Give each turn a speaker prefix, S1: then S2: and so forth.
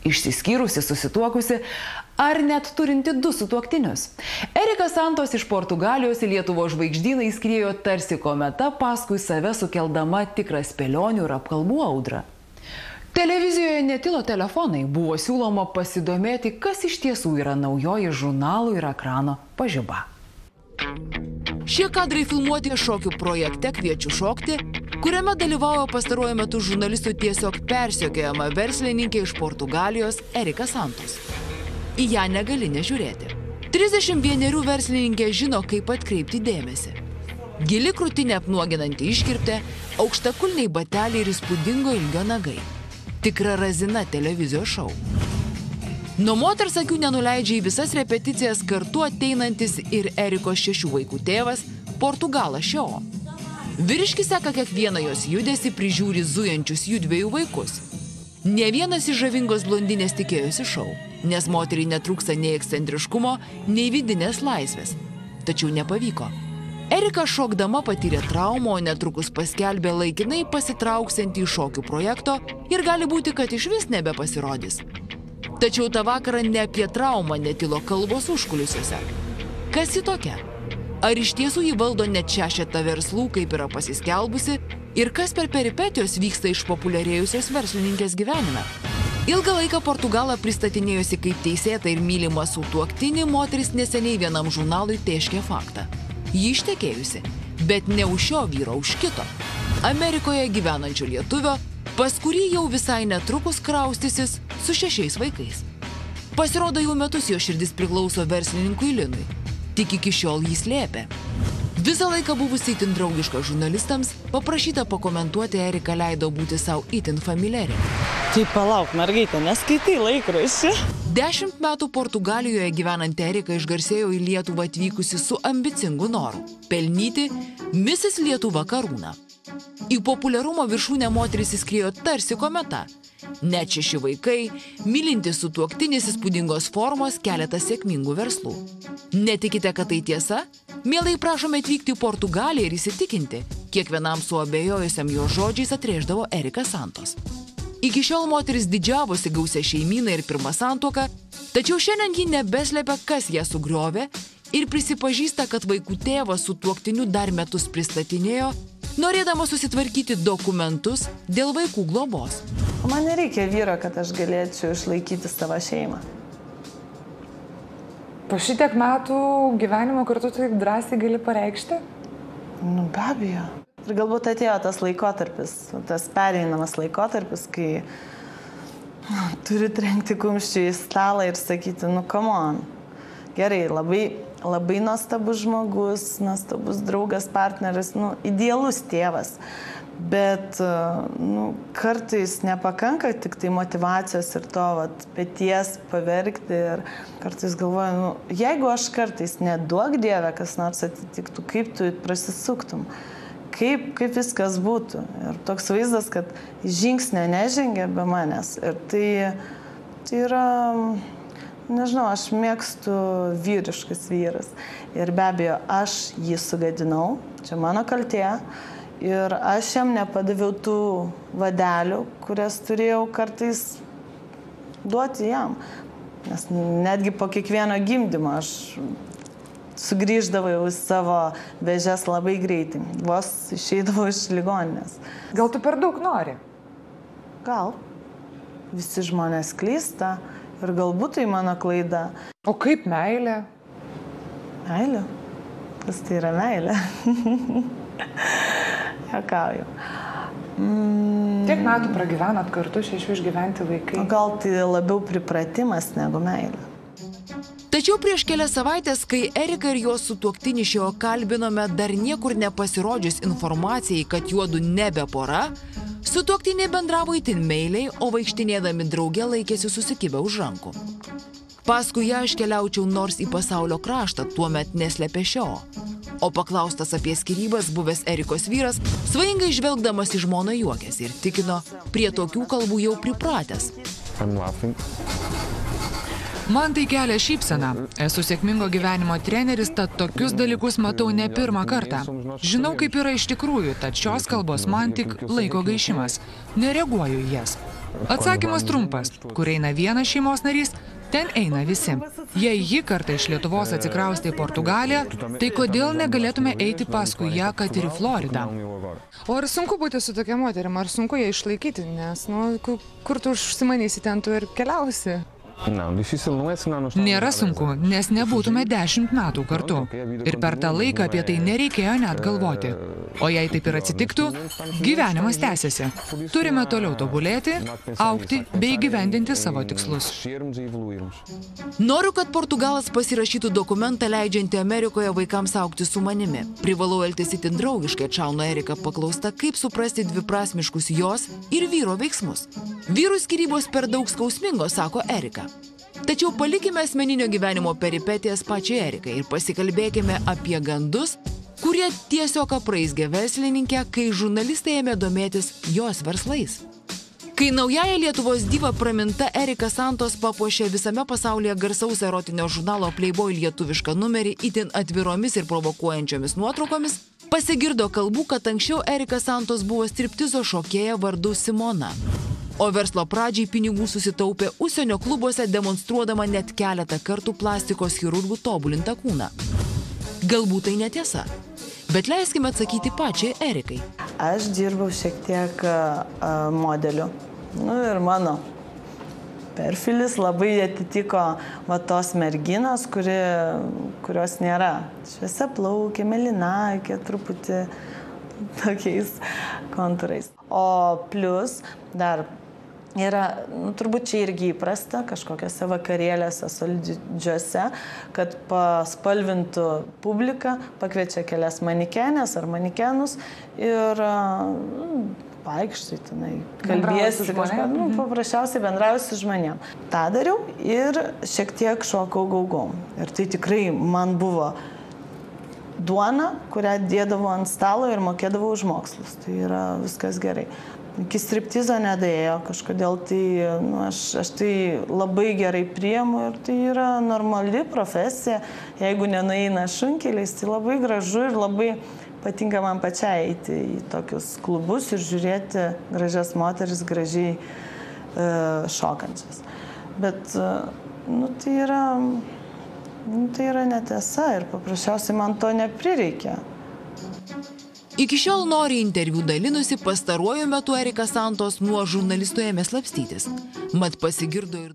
S1: išsiskyrusi, susituokusi, ar net turinti 2 sutuoktinius. Erika Santos iš Portugalijos į Lietuvos žvaigždyną įskriejo tarsi kometa, paskui save sukeldama tikrą spėlionių ir apkalbų audrą. Televizijoje netilo telefonai, buvo siūloma pasidomėti, kas iš tiesų yra naujoji žurnalų ir ekrano pažiba. Šie kadrai filmuoti šokių projekte Kviečiu šokti, kuriame dalyvauja pastaruoju metu žurnalistų tiesiog persekiojama verslininkė iš Portugalijos Erika Santos. Į ją negali nežiūrėti. 31 verslininkė žino, kaip atkreipti dėmesį. Gili krūtinė apnuoginanti iškirptė, aukštakulniai bateliai ir įspūdingo ilgio nagai. Tikra razina televizijos šou. Nuo moters akių nenuleidžia į visas repeticijas kartu ateinantis ir Erikos 6 vaikų tėvas, Portugalas Šio. Vyriškis seka kiekvieną jos judesį, prižiūri zujančius jų 2 vaikus. Ne vienas iš žavingos blondinės tikėjosi šou, nes moteriai netrūksta nei ekscentriškumo, nei vidinės laisvės. Tačiau nepavyko. Erika šokdama patyrė traumą, o netrukus paskelbė laikinai pasitrauksiantį iš šokių projekto ir gali būti, kad išvis nebepasirodys. Tačiau tą vakarą ne apie traumą netilo kalbos užkulisiuose. Kas ji tokia? Ar iš tiesų ji valdo net 6 verslų, kaip yra pasiskelbusi, ir kas per peripetijos vyksta išpopuliarėjusios verslininkės gyvenime? Ilgą laiką Portugalą pristatinėjusi kaip teisėtą ir mylimą sutuoktinį, moteris neseniai vienam žurnalui tėškė faktą. Ji ištekėjusi, bet ne už šio vyro, už kito. Amerikoje gyvenančio lietuvio, pas kurį jau visai netrukus kraustysis su 6 vaikais. Pasirodo, jau metus jo širdis priklauso verslininkui Linui. Tik iki šiol jį slėpė. Visą laiką buvusi itin draugiška žurnalistams, paprašyta pakomentuoti Erika leido būti savo itin familiari.
S2: Tai palauk, mergaitė, neskaitai laikraščių.
S1: 10 metų Portugalijoje gyvenanti Erika išgarsėjo į Lietuvą atvykusi su ambicingu noru – pelnyti Mrs. Lietuva karūną. Į populiarumo viršūnę moteris įskriejo tarsi kometa. Net 6 vaikai, mylintis sutuoktinis, įspūdingos formos, keletas sėkmingų verslų. Netikite, kad tai tiesa? Mielai prašome atvykti į Portugaliją ir įsitikinti. Kiekvienam suabejojusiam jo žodžiais atrėždavo Erika Santos. Iki šiol moteris didžiavosi gausia šeimyną ir pirmą santuoką, tačiau šiandien ji nebeslepia, kas ją sugriovė ir prisipažįsta, kad vaikų tėvas sutuoktiniu dar metus pristatinėjo, norėdama susitvarkyti dokumentus dėl vaikų globos.
S2: Man nereikia vyro, kad aš galėčiau išlaikyti savo šeimą.
S3: Po šitiek metų gyvenimo kartu taip drąsiai gali pareikšti?
S2: Nu, be abejo. Ir galbūt atėjo tas laikotarpis, tas pereinamas laikotarpis, kai turi trenkti kumščių į stalą ir sakyti, nu, come on. Gerai, labai nuostabus žmogus, nuostabus draugas, partneris, nu, idealus tėvas. Bet kartais nepakanka tik tai motyvacijos ir to peties paverkti ir kartais galvoju, jeigu aš kartais neduok Dieve, kas nors atitiktų, kaip tu prasisuktum, kaip viskas būtų. Ir toks vaizdas, kad žingsnė nežengia be manęs. Ir tai yra, nežinau, aš mėgstu vyriškas vyras. Ir be abejo, aš jį sugadinau, čia mano kaltė. Ir aš jam nepadaviau tų vadelių, kurias turėjau kartais duoti jam. Nes netgi po kiekvieno gimdymo aš sugrįždavau į savo vėžes labai greitai. Vos išeidavau iš ligoninės.
S3: Gal tu per daug nori?
S2: Gal. Visi žmonės klysta ir galbūt tai mano klaida.
S3: O kaip meilė?
S2: Meilė? Kas tai yra meilė? Juokauju.
S3: Tiek metų pragyvenat kartu, 6 išgyventi vaikai.
S2: Gal tai labiau pripratimas negu meilė.
S1: Tačiau prieš kelias savaitės, kai Erika ir jos sutuoktinį šio kalbinome, dar niekur nepasirodžius informacijai, kad juodu nebe pora, sutuoktiniai bendravo itin meiliai, o vaikštinėdami drauge laikėsi susikibę už rankų. Paskui ją aš keliaučiau nors į pasaulio kraštą, tuomet neslėpė Šio. O paklaustas apie skyrybas, buvęs Erikos vyras, svajingai žvelgdamas į žmoną juokėsi ir tikino, prie tokių kalbų jau pripratęs.
S4: Man tai kelia šypseną. Esu sėkmingo gyvenimo treneris, tad tokius dalykus matau ne pirmą kartą. Žinau, kaip yra iš tikrųjų, tad šios kalbos man tik laiko gaišimas. Nereaguoju į jas. Atsakymas trumpas. Kur eina vienas šeimos narys, ten eina visi. Jei ji kartą iš Lietuvos atsikraustė į Portugaliją, tai kodėl negalėtume eiti paskui ją, kad ir į Floridą?
S3: O ar sunku būti su tokia moterim, ar sunku ją išlaikyti, nes, kur tu užsimanysi, ten tu ir keliausi?
S4: Nėra sunku, nes nebūtume 10 metų kartu. Ir per tą laiką apie tai nereikėjo net galvoti. O jei taip ir atsitiktų, gyvenimas tęsiasi. Turime toliau tobulėti, augti bei gyvendinti savo tikslus.
S1: Noriu, kad Portugalas pasirašytų dokumentą leidžiantį Amerikoje vaikams augti su manimi. Privalau elgtis itin draugiškai, atšauna Erika paklausta, kaip suprasti dviprasmiškus jos ir vyro veiksmus. Vyrų skyrybos per daug skausmingos, sako Erika. Tačiau palikime asmeninio gyvenimo peripetijas pačiai Erikai ir pasikalbėkime apie gandus, kurie tiesiog apraizgė verslininkę, kai žurnalistai ėmė domėtis jos verslais. Kai naująją Lietuvos divą praminta Erika Santos papuošė visame pasaulyje garsaus erotinio žurnalo Playboy lietuvišką numerį itin atviromis ir provokuojančiomis nuotraukomis, pasigirdo kalbų, kad anksčiau Erika Santos buvo striptizo šokėja vardu Simona. O verslo pradžiai pinigų susitaupė užsienio klubuose, demonstruodama net keletą kartų plastikos chirurgų tobulintą kūną. Galbūt tai netiesa, bet leiskime atsakyti pačiai Erikai.
S2: Aš dirbau šiek tiek modeliu. Ir mano perfilis labai atitiko tos merginos, kurios nėra. Šviesia plaukė, mėlynakė, truputį tokiais kontūrais. O plus dar yra, turbūt čia irgi įprasta, kažkokiose vakarėliuose solidžiuose, kad paspalvintų publiką, pakviečia kelias manikenės ar manikenus ir vaikštai tenai, kalbėsi kažką, paprasčiausiai bendrausi žmonėm. Ta dariau ir šiek tiek šokau gaugom. Ir tai tikrai man buvo duona, kurią dėdavo ant stalo ir mokėdavo už mokslus. Tai yra viskas gerai. Iki striptizo nedaėjo, kažkodėl tai, aš tai labai gerai priimu ir tai yra normali profesija. Jeigu nenueina šunkeliais, tai labai gražu ir labai patinka man pačiai eiti į tokius klubus ir žiūrėti gražias moteris gražiai šokančias. Bet tai yra netiesa ir paprasčiausiai man to neprireikia.
S1: Iki šiol nori interviu dalinusi, pastaruoju metu Erika Santos nuo žurnalistų ėmė slapstytis. Mat pasigirdo ir